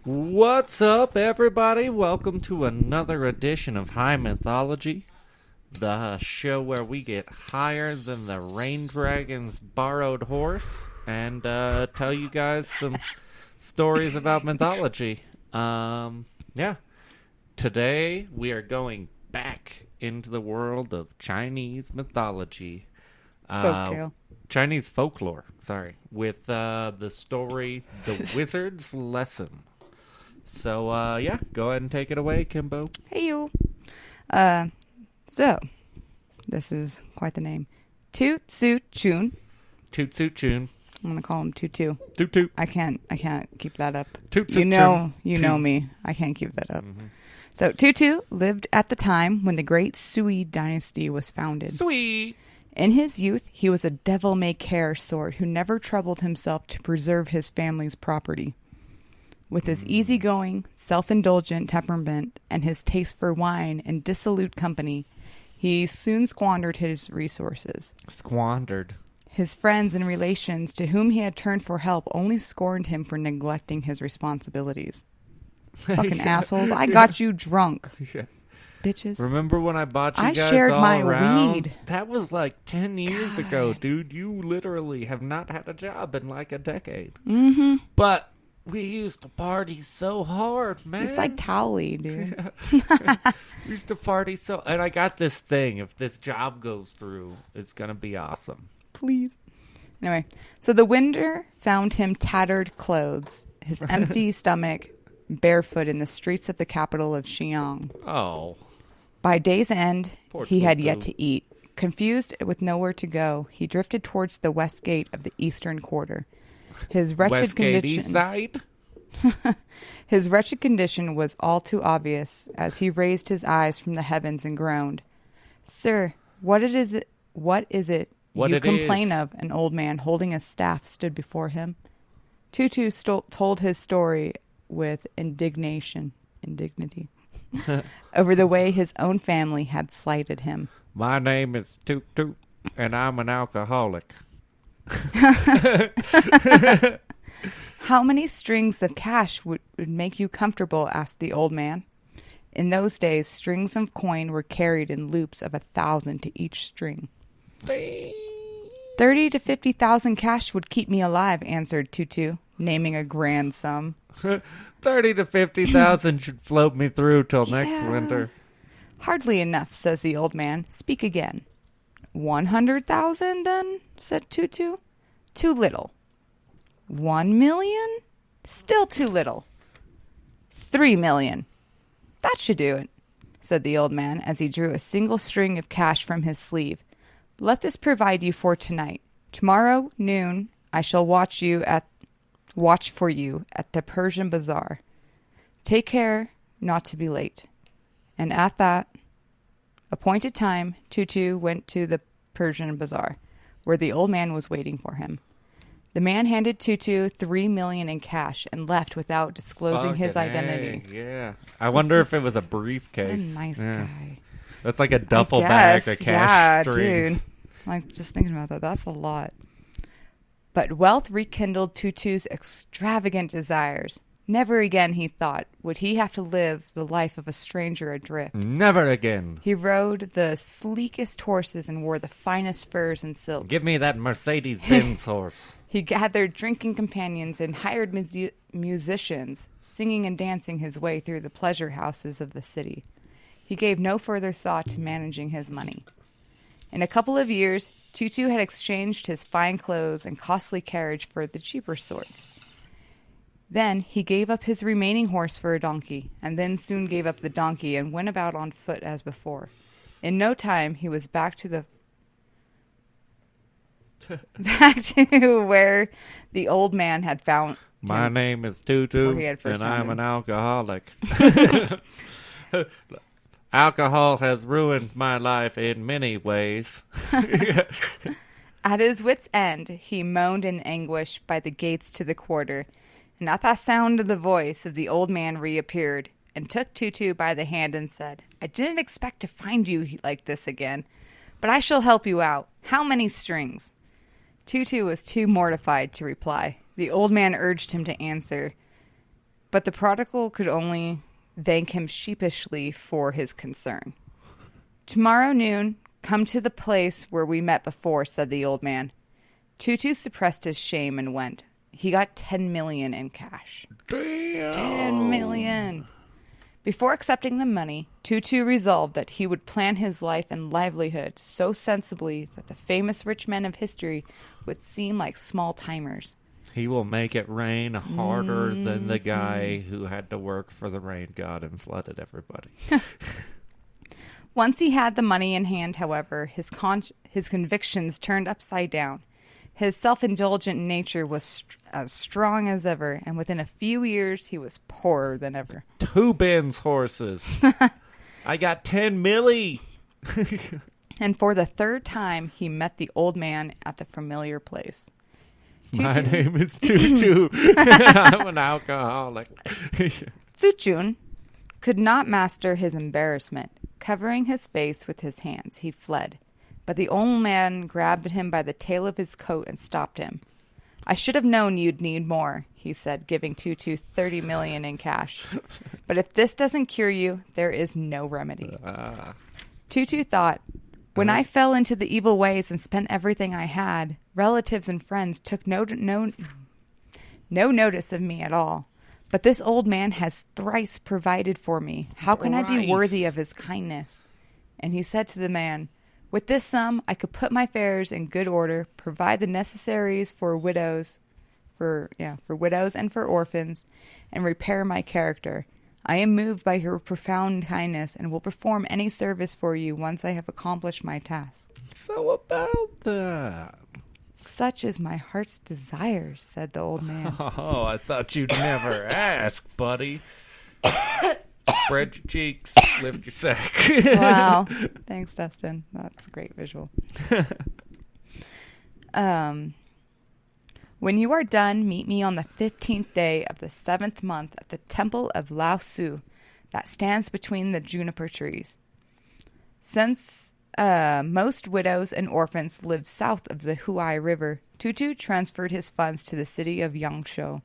What's up, everybody? Welcome to another edition of High Mythology, the show where we get higher than the Rain Dragon's borrowed horse and tell you guys some stories about mythology. Yeah. Today we are going back into the world of Chinese mythology. Folktale. Chinese folklore, with the story The Wizzards Lesson. So, yeah, go ahead and take it away, Kimbo. Hey, you. So, this is quite the name. Toot Suit Chun. Toot Suit Chun. I'm going to call him Toot. Toot Toot. I can't keep that up. Toot Suit You know Chun. me. I can't keep that up. Mm-hmm. So, Toot lived at the time when the Great Sui dynasty was founded. Sweet. In his youth, he was a devil-may-care sort who never troubled himself to preserve his family's property. With his easygoing, self-indulgent temperament and his taste for wine and dissolute company, he soon squandered his resources. Squandered. His friends and relations to whom he had turned for help only scorned him for neglecting his responsibilities. Fucking assholes. I got you drunk. Yeah. Bitches. Remember when I bought you I guys shared all my around? weed. That was like 10 years ago, dude. You literally have not had a job in like a decade. Mm-hmm. But we used to party so hard, man. It's like Towley, dude. We used to party so... And I got this thing. If this job goes through, it's going to be awesome. Please. Anyway, so the winter found him tattered clothes, his empty stomach, barefoot in the streets of the capital of Xi'an. Oh. By day's end, Poor he had Tutu. yet to eat. Confused with nowhere to go, he drifted towards the west gate of the eastern quarter. His wretched Westgate East Side? His wretched condition was all too obvious as he raised his eyes from the heavens and groaned. "Sir, what is it you complain of?" An old man holding a staff stood before him. Tutu told his story with indignity, over the way his own family had slighted him. My name is Toot Toot, and I'm an alcoholic. "How many strings of cash would make you comfortable?" asked the old man. In those days, strings of coin were carried in loops of 1,000 to each string. 30 to 50,000 cash would keep me alive, answered Tutu, naming a grand sum. 30 to 50,000 should float me through till next winter. "Hardly enough," says the old man. "Speak again." 100,000, then, said Tutu. "Too little." 1,000,000? Still too little. 3,000,000. "That should do it," said the old man as he drew a single string of cash from his sleeve. "Let this provide you for tonight. Tomorrow noon I shall watch for you at the Persian bazaar. Take care not to be late." And at that appointed time, Tutu went to the Persian bazaar, where the old man was waiting for him. The man handed Tutu 3,000,000 in cash and left without disclosing his identity. Yeah. I wonder if it was a briefcase. What a nice guy. That's like a duffel bag of cash yeah, strings. dude. Like, just thinking about that, that's a lot. But wealth rekindled Tutu's extravagant desires. Never again, he thought, would he have to live the life of a stranger adrift. Never again. He rode the sleekest horses and wore the finest furs and silks. Give me that Mercedes-Benz horse. He gathered drinking companions and hired musicians, singing and dancing his way through the pleasure houses of the city. He gave no further thought to managing his money. In a couple of years, Tutu had exchanged his fine clothes and costly carriage for the cheaper sorts. Then he gave up his remaining horse for a donkey, and then soon gave up the donkey and went about on foot as before. In no time, he was back to where the old man had found My him. name is Tutu, he had first and I'm found an him. alcoholic. Alcohol has ruined my life in many ways. At his wit's end, he moaned in anguish by the gates to the quarter, and at that sound of the voice of the old man reappeared, and took Tutu by the hand and said, "I didn't expect to find you like this again, but I shall help you out. How many strings?" Tutu was too mortified to reply. The old man urged him to answer. But the prodigal could only thank him sheepishly for his concern. "Tomorrow noon, come to the place where we met before," said the old man. Tutu suppressed his shame and went. He got 10 million in cash. Damn. 10 million. Before accepting the money, Tutu resolved that he would plan his life and livelihood so sensibly that the famous rich men of history would seem like small timers. He will make it rain harder than the guy who had to work for the rain god and flooded everybody. Once he had the money in hand, however, his convictions turned upside down. His self-indulgent nature was as strong as ever, and within a few years, he was poorer than ever. 2 Benz horses. I got 10 milli. And for the third time, he met the old man at the familiar place. My name is Tutu. I'm an alcoholic. Tsuchun could not master his embarrassment. Covering his face with his hands, he fled. But the old man grabbed him by the tail of his coat and stopped him. "I should have known you'd need more," he said, giving Tutu 30 million in cash. "But if this doesn't cure you, there is no remedy." Tutu thought, "When I fell into the evil ways and spent everything I had, relatives and friends took no notice of me at all. But this old man has thrice provided for me. How can I be worthy of his kindness?" And he said to the man, "With this sum, I could put my affairs in good order, provide the necessaries for widows and for orphans, and repair my character. I am moved by your profound kindness and will perform any service for you once I have accomplished my task." So about that. "Such is my heart's desire," said the old man. Oh, I thought you'd never ask, buddy. Spread your cheeks, lift your sack. Wow. Thanks, Dustin. That's a great visual. "When you are done, meet me on the 15th day of the 7th month at the temple of Lao Su that stands between the juniper trees. Since most widows and orphans lived south of the Huai River, Tutu transferred his funds to the city of Yangshuo.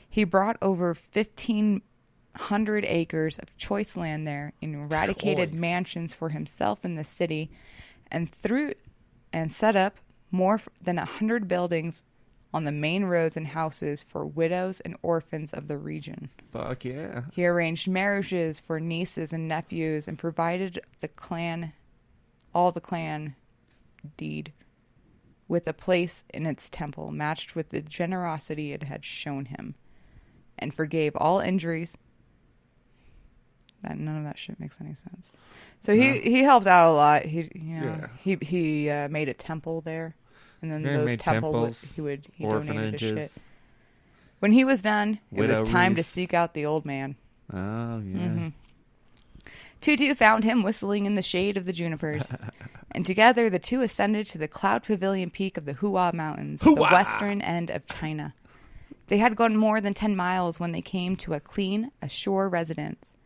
He brought over 1,500 acres of choice land there and eradicated mansions for himself in the city and set up more than 100 buildings on the main roads and houses for widows and orphans of the region. Fuck yeah. He arranged marriages for nieces and nephews and provided all the clan deed with a place in its temple matched with the generosity it had shown him, and forgave all injuries. None of that shit makes any sense. So he helped out a lot. He made a temple there, and then those temples he donated his shit. When he was done, it was time to seek out the old man. Oh yeah. Mm-hmm. Tutu found him whistling in the shade of the junipers, and together the two ascended to the cloud pavilion peak of the Hua Mountains, at the western end of China. They had gone more than 10 miles when they came to a clean, ashore residence,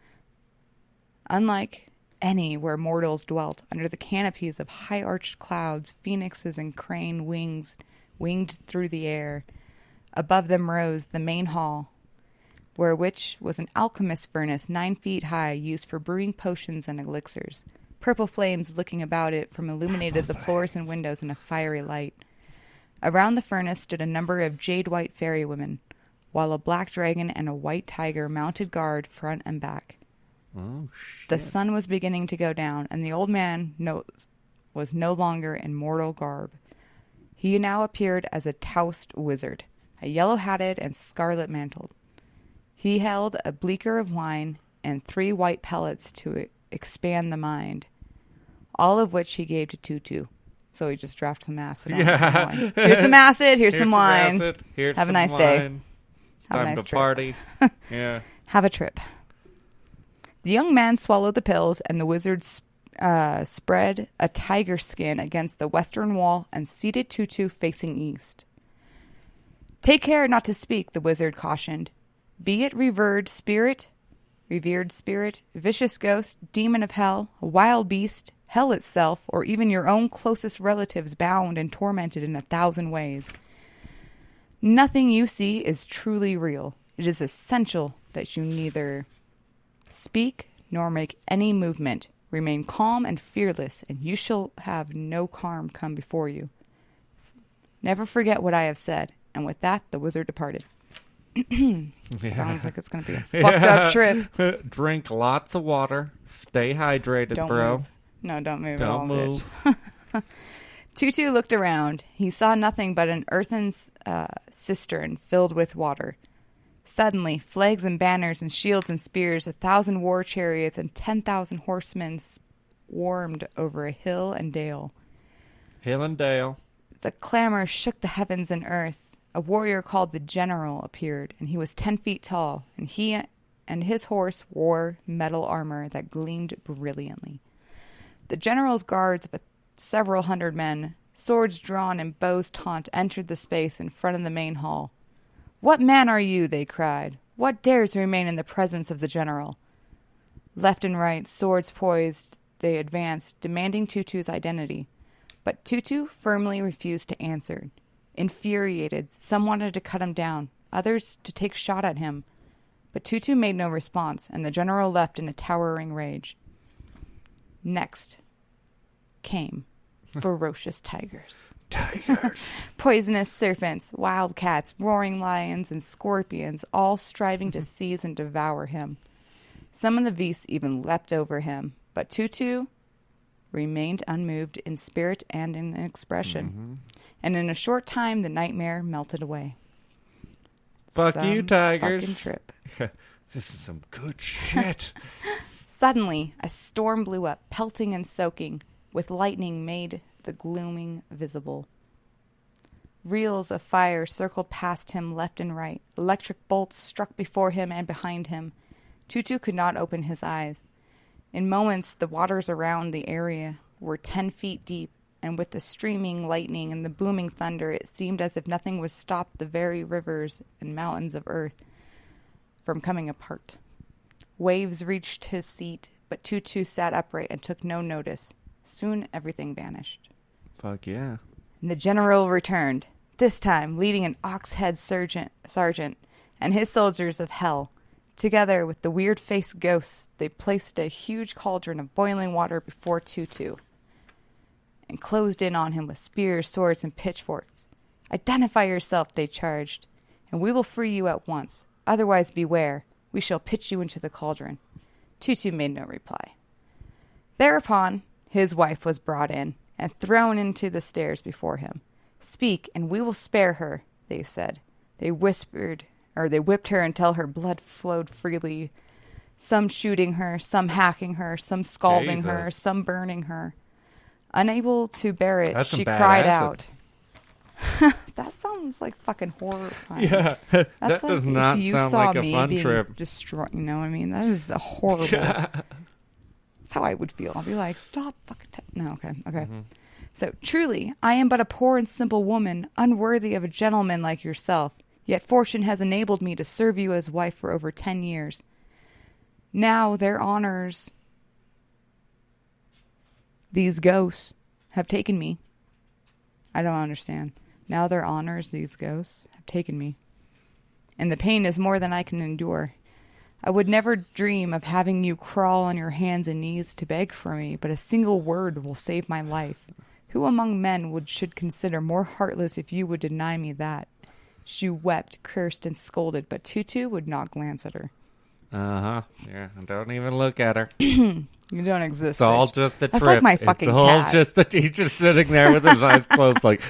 unlike any where mortals dwelt, under the canopies of high-arched clouds, phoenixes and crane wings winged through the air. Above them rose the main hall, which was an alchemist's furnace 9 feet high, used for brewing potions and elixirs. Purple flames licking about it from illuminated the floors and windows in a fiery light. Around the furnace stood a number of jade-white fairy women, while a black dragon and a white tiger mounted guard front and back. Oh, shit. The sun was beginning to go down, and the old man was no longer in mortal garb. He now appeared as a toused wizard, a yellow-hatted and scarlet-mantled. He held a bleaker of wine and 3 white pellets to expand the mind, all of which he gave to Tutu. So he just dropped some acid on some wine. Here's some acid, here's some wine. Have a nice day. Have a nice trip. Party. Yeah. Have a trip. The young man swallowed the pills, and the wizard spread a tiger skin against the western wall and seated Tutu facing east. "Take care not to speak," the wizard cautioned. "Be it revered spirit, vicious ghost, demon of hell, a wild beast, hell itself, or even your own closest relatives bound and tormented in 1,000 ways. Nothing you see is truly real. It is essential that you neither speak nor make any movement. Remain calm and fearless, and you shall have no harm come before you. Never forget what I have said. And with that, the wizard departed. Sounds like it's going to be a fucked up trip. Drink lots of water. Stay hydrated, Don't bro. move. No, don't move. Don't move. Tutu looked around. He saw nothing but an earthen cistern filled with water. Suddenly, flags and banners and shields and spears, 1,000 war chariots and 10,000 horsemen swarmed over a hill and dale. Hill and dale. The clamor shook the heavens and earth. A warrior called the General appeared, and he was 10 feet tall, and he and his horse wore metal armor that gleamed brilliantly. The General's guards of several hundred men, swords drawn and bows taut, entered the space in front of the main hall. "What man are you?" they cried. "What dares remain in the presence of the General?" Left and right, swords poised, they advanced, demanding Tutu's identity. But Tutu firmly refused to answer. Infuriated, some wanted to cut him down, others to take shot at him. But Tutu made no response, and the General left in a towering rage. Next came ferocious tigers. Poisonous serpents, wild cats, roaring lions, and scorpions, all striving to seize and devour him. Some of the beasts even leapt over him, but Tutu remained unmoved in spirit and in expression. And in a short time, the nightmare melted away. Fuck you, tigers. Fucking trip. This is some good shit. Suddenly, a storm blew up, pelting and soaking, with lightning made the glooming visible. Reels of fire circled past him left and right. Electric bolts struck before him and behind him. Tutu could not open his eyes. In moments, the waters around the area were 10 feet deep, and with the streaming lightning and the booming thunder, it seemed as if nothing would stop the very rivers and mountains of earth from coming apart. Waves reached his seat, but Tutu sat upright and took no notice. Soon everything vanished. Fuck yeah. And the General returned, this time leading an ox-head sergeant and his soldiers of hell. Together with the weird-faced ghosts, they placed a huge cauldron of boiling water before Tutu and closed in on him with spears, swords, and pitchforks. "Identify yourself," they charged, "and we will free you at once. Otherwise, beware. We shall pitch you into the cauldron." Tutu made no reply. Thereupon, his wife was brought in and thrown into the stairs before him. "Speak, and we will spare her," they said. They whipped her until her blood flowed freely, some shooting her, some hacking her, some scalding her, some burning her. Unable to bear it, she cried out. That sounds like fucking horrifying. Yeah, That's that like does not if you sound saw like a me fun being trip. destroyed, you know what I mean? That is a horrible. That's how I would feel. I'll be like, stop fucking. No, okay. So, truly, I am but a poor and simple woman, unworthy of a gentleman like yourself. Yet fortune has enabled me to serve you as wife for over 10 years. Now their honors, these ghosts, have taken me. I don't understand. Now their honors, these ghosts, have taken me. And the pain is more than I can endure. I would never dream of having you crawl on your hands and knees to beg for me, but a single word will save my life. Who among men should consider more heartless if you would deny me that? She wept, cursed, and scolded, but Tutu would not glance at her. Uh-huh. Yeah, don't even look at her. You don't exist. It's all bitch. just a trip. That's like my fucking it's all cat. he's just sitting there with his eyes closed like,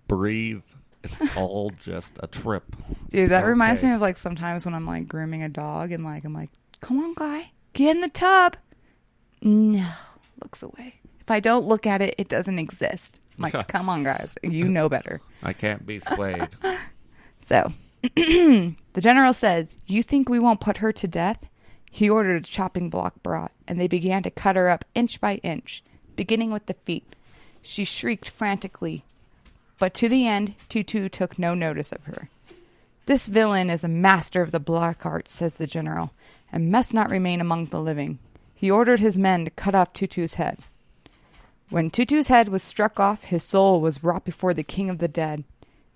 breathe. It's all just a trip. Dude, that reminds me of like sometimes when I'm like grooming a dog and like I'm like, come on, guy, get in the tub. No, looks away. If I don't look at it, it doesn't exist. I'm like, come on, guys, you know better. I can't be swayed. So, the General says, "You think we won't put her to death?" He ordered a chopping block brought, and they began to cut her up inch by inch, beginning with the feet. She shrieked frantically, but to the end, Tutu took no notice of her. "This villain is a master of the black art," says the General, "and must not remain among the living." He ordered his men to cut off Tutu's head. When Tutu's head was struck off, his soul was brought before the king of the dead.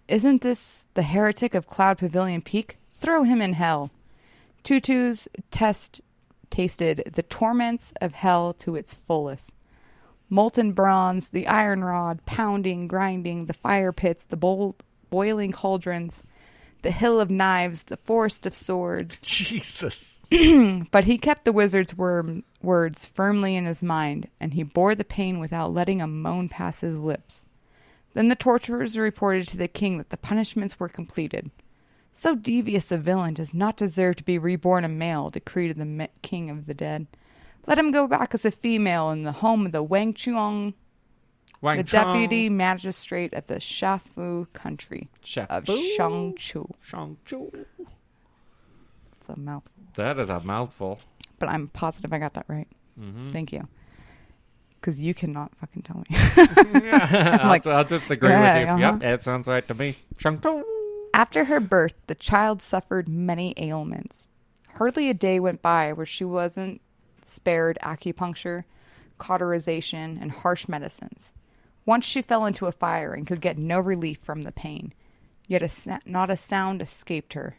"Isn't this the heretic of Cloud Pavilion Peak? Throw him in hell." Tutu's tasted the torments of hell to its fullest. Molten bronze, the iron rod, pounding, grinding, the fire pits, the boiling cauldrons, the hill of knives, the forest of swords. Jesus. But he kept the wizard's words firmly in his mind, and he bore the pain without letting a moan pass his lips. Then the torturers reported to the king that the punishments were completed. So devious a villain does not deserve to be reborn a male, decreed the king of the dead. Let him go back as a female in the home of the Wang Chuang, the deputy magistrate of the Shafu country of Shangchu. It's a mouthful. That is a mouthful. But I'm positive I got that right. Mm-hmm. Thank you. Because you cannot fucking tell me. I'll just agree with you. Yep, that sounds right to me. After her birth, the child suffered many ailments. Hardly a day went by where she wasn't spared acupuncture, cauterization, and harsh medicines. Once she fell into a fire and could get no relief from the pain, yet not a sound escaped her.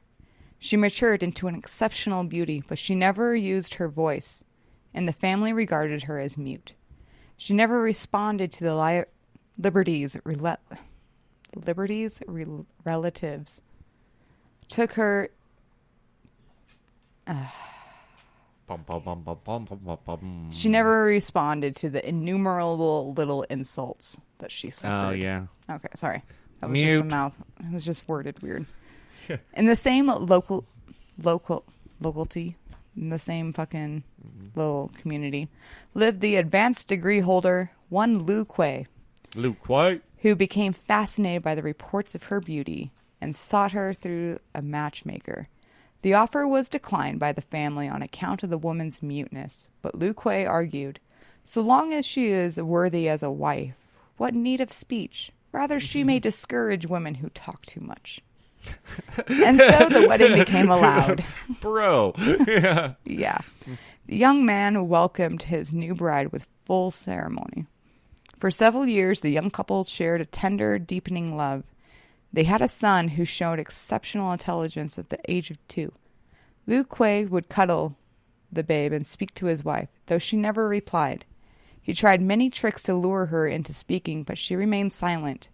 She matured into an exceptional beauty, but she never used her voice, and the family regarded her as mute. She never responded to the relatives took her. She never responded to the innumerable little insults that she suffered. Oh, yeah. Okay, sorry. That was just a mouth. It was just worded weird. In the same locality, in the same fucking little community, lived the advanced degree holder, one Lu Kuei. Lu Kuei? Who became fascinated by the reports of her beauty and sought her through a matchmaker. The offer was declined by the family on account of the woman's muteness, but Lu Kuei argued, so long as she is worthy as a wife, what need of speech? Rather, she may discourage women who talk too much. And so the wedding became allowed. Bro. Yeah. Yeah. The young man welcomed his new bride with full ceremony. For several years, the young couple shared a tender, deepening love. They had a son who showed exceptional intelligence at the age of 2. Lu Kuei would cuddle the babe and speak to his wife, though she never replied. He tried many tricks to lure her into speaking, but she remained silent.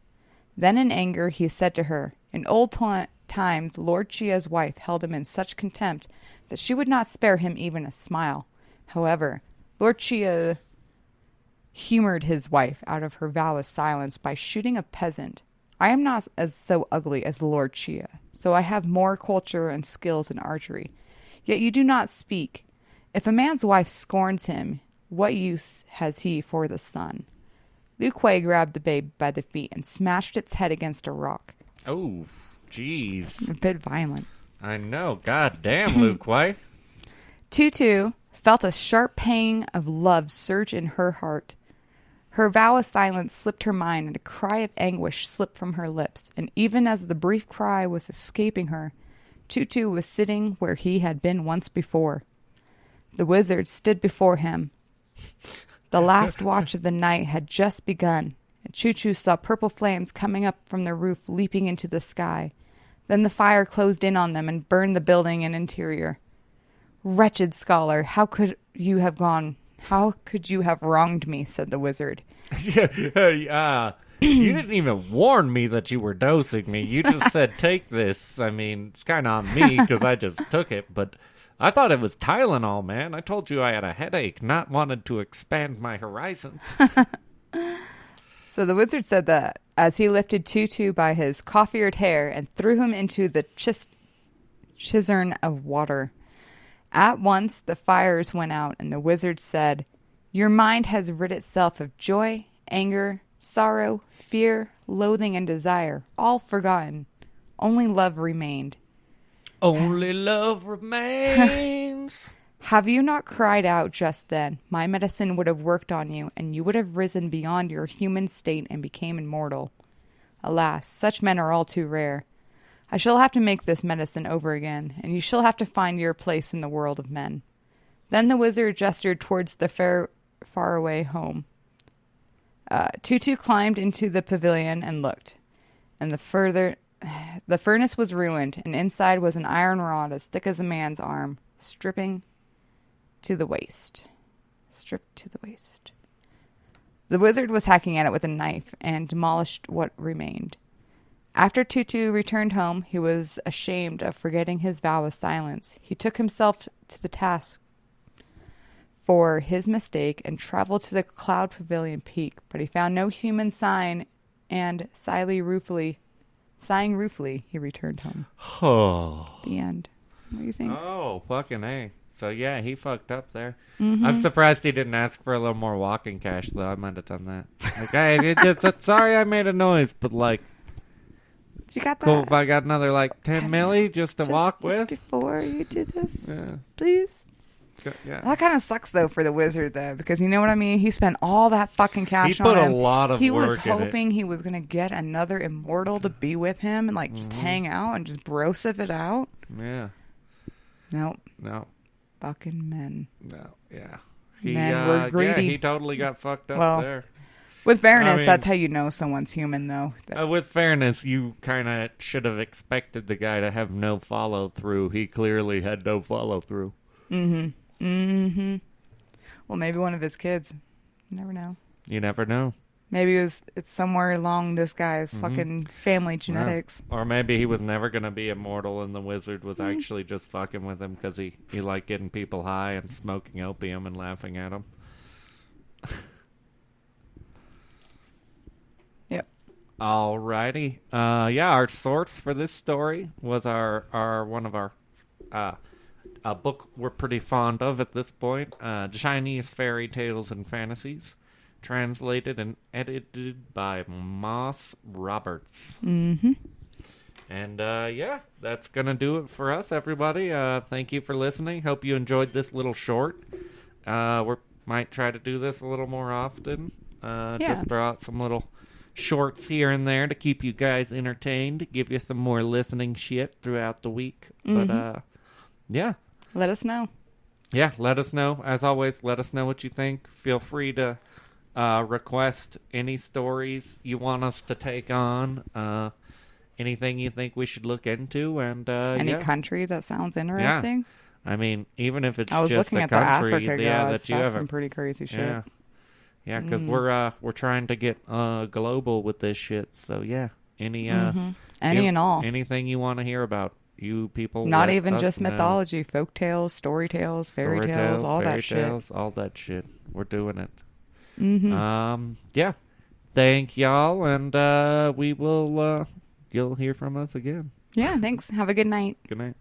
Then in anger, he said to her, in old times, Lord Chia's wife held him in such contempt that she would not spare him even a smile. However, Lord Chia humored his wife out of her vow of silence by shooting a peasant. I am not as so ugly as Lord Chia, so I have more culture and skills in archery. Yet you do not speak. If a man's wife scorns him, what use has he for the son? Lu Kuei grabbed the babe by the feet and smashed its head against a rock. Oh, jeez. A bit violent. I know. God damn, Lu Kuei. Tutu felt a sharp pang of love surge in her heart. Her vow of silence slipped her mind, and a cry of anguish slipped from her lips. And even as the brief cry was escaping her, Tutu was sitting where he had been once before. The wizard stood before him. The last watch of the night had just begun, and Tutu saw purple flames coming up from the roof, leaping into the sky. Then the fire closed in on them and burned the building and interior. Wretched scholar, how could you have wronged me? Said the wizard. You didn't even warn me that you were dosing me. You just said, take this. I mean, it's kind of on me because I just took it, but I thought it was Tylenol, man. I told you I had a headache, not wanted to expand my horizons. So the wizard said that as he lifted Tutu by his coiffured hair and threw him into the cistern of water. At once the fires went out, and the wizard said, your mind has rid itself of joy, anger, sorrow, fear, loathing, and desire, all forgotten. Only love remained. Only love remains. Have you not cried out just then? My medicine would have worked on you, and you would have risen beyond your human state and became immortal. Alas, such men are all too rare. I shall have to make this medicine over again, and you shall have to find your place in the world of men. Then the wizard gestured towards the faraway home. Tutu climbed into the pavilion and looked, and the furnace was ruined, and inside was an iron rod as thick as a man's arm. stripping to the waist. Stripped to the waist. The wizard was hacking at it with a knife and demolished what remained. After Tutu returned home, he was ashamed of forgetting his vow of silence. He took himself to the task for his mistake and traveled to the Cloud Pavilion peak, but he found no human sign, and sighing ruefully, he returned home. Oh. The end. What do you think? Oh, fucking A. So, yeah, he fucked up there. Mm-hmm. I'm surprised he didn't ask for a little more walking cash, though. I might have done that. Like, hey, sorry I made a noise, but, like, You got that? cool if I got another, like, 10 milli just to walk Just with. before you do this, Yeah. please. Yeah. That kind of sucks, though, for the wizard, though, because you know what I mean? He spent all that fucking cash He on put him. a lot of He work was in it. hoping he was going to get another immortal to be with him and, like, just hang out and just brosif it out. Yeah. Nope. No. Fucking men. No. Yeah. Men were greedy. Yeah, he totally got fucked up Well, there. With fairness, I mean- that's how you know someone's human, though. With fairness, you kind of should have expected the guy to have no follow-through. He clearly had no follow-through. Mm-hmm. Mm-hmm. Well, maybe one of his kids. You never know. You never know. Maybe it's somewhere along this guy's fucking family genetics. Yeah. Or maybe he was never going to be immortal and the wizard was actually just fucking with him because he liked getting people high and smoking opium and laughing at them. Yep. Alrighty. Yeah, our source for this story was our one of our a book we're pretty fond of at this point, Chinese Fairy Tales and Fantasies, translated and edited by Moss Roberts. Mm-hmm. And yeah, that's gonna do it for us, everybody. Thank you for listening. Hope you enjoyed this little short. We might try to do this a little more often. Just throw out some little shorts here and there to keep you guys entertained, give you some more listening shit throughout the week. But yeah. Let us know. Yeah, let us know. As always, let us know what you think. Feel free to request any stories you want us to take on, anything you think we should look into, and Any country that sounds interesting. Yeah. I mean, even if it's I was just looking a at the country Africa that gods. you That's haven't. some pretty crazy shit. Yeah, yeah, because we're trying to get global with this shit. So yeah, any and all. anything you want to hear about. You people, Not let even us just know. mythology, folk tales, story tales, fairy tales, all that shit. All that shit. We're doing it. Mm-hmm. Yeah. Thank y'all, and we will. You'll hear from us again. Yeah, thanks. Have a good night. Good night.